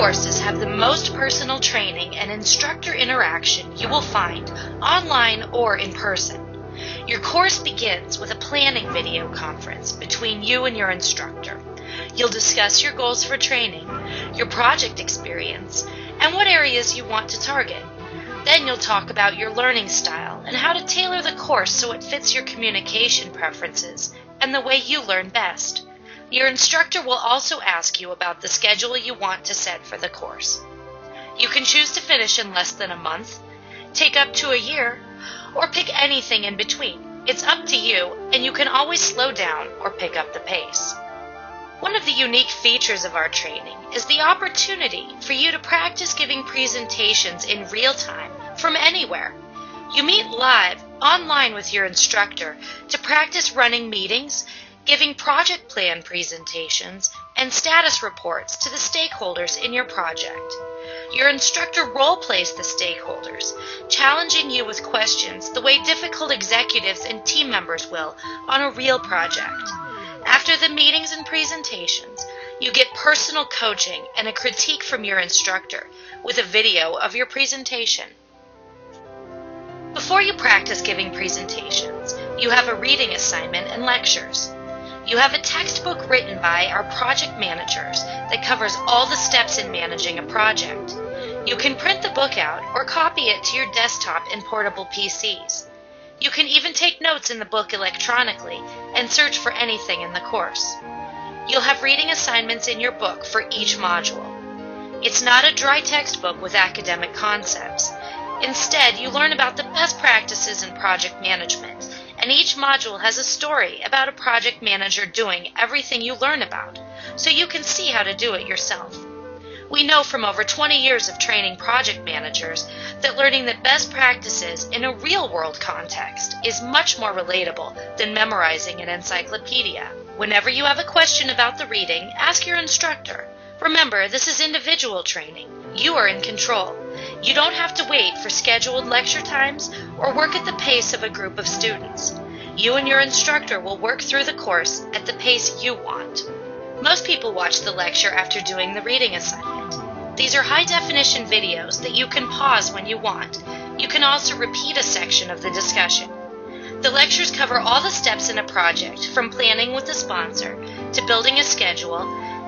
courses have the most personal training and instructor interaction you will find online or in person. Your course begins with a planning video conference between you and your instructor. You'll discuss your goals for training, your project experience, and what areas you want to target. Then you'll talk about your learning style and how to tailor the course so it fits your communication preferences and the way you learn best. Your instructor will also ask you about the schedule you want to set for the course. You can choose to finish in less than a month, take up to a year, or pick anything in between. It's up to you, and you can always slow down or pick up the pace. One of the unique features of our training is the opportunity for you to practice giving presentations in real time from anywhere. You meet live online with your instructor to practice running meetings, giving project plan presentations, and status reports to the stakeholders in your project. Your instructor role-plays the stakeholders, challenging you with questions the way difficult executives and team members will on a real project. After the meetings and presentations, you get personal coaching and a critique from your instructor with a video of your presentation. Before you practice giving presentations, you have a reading assignment and lectures. You have a textbook written by our project managers that covers all the steps in managing a project. You can print the book out or copy it to your desktop and portable PCs. You can even take notes in the book electronically and search for anything in the course. You'll have reading assignments in your book for each module. It's not a dry textbook with academic concepts. Instead, you learn about the best practices in project management, and each module has a story about a project manager doing everything you learn about, so you can see how to do it yourself. We know from over 20 years of training project managers that learning the best practices in a real-world context is much more relatable than memorizing an encyclopedia. Whenever you have a question about the reading, ask your instructor. Remember, this is individual training. You are in control. You don't have to wait for scheduled lecture times or work at the pace of a group of students. You and your instructor will work through the course at the pace you want. Most people watch the lecture after doing the reading assignment. These are high-definition videos that you can pause when you want. You can also repeat a section of the discussion. The lectures cover all the steps in a project, from planning with the sponsor to building a schedule,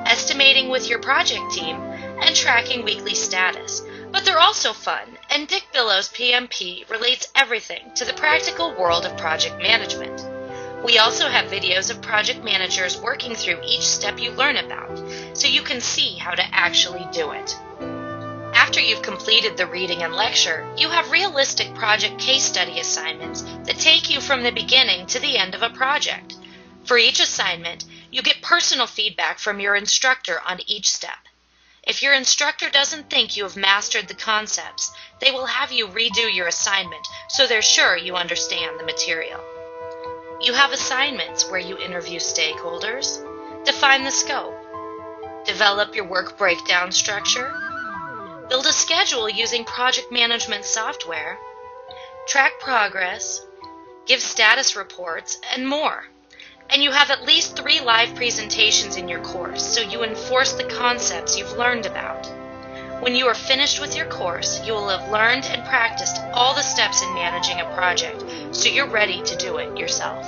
estimating with your project team, and tracking weekly status. But they're also fun, and Dick Billow's PMP relates everything to the practical world of project management. We also have videos of project managers working through each step you learn about, so you can see how to actually do it. After you've completed the reading and lecture, you have realistic project case study assignments that take you from the beginning to the end of a project. For each assignment, you get personal feedback from your instructor on each step. If your instructor doesn't think you have mastered the concepts, they will have you redo your assignment so they're sure you understand the material. You have assignments where you interview stakeholders, define the scope, develop your work breakdown structure, build a schedule using project management software, track progress, give status reports, and more. And you have at least 3 live presentations in your course, so you enforce the concepts you've learned about. When you are finished with your course, you will have learned and practiced all the steps in managing a project, so you're ready to do it yourself.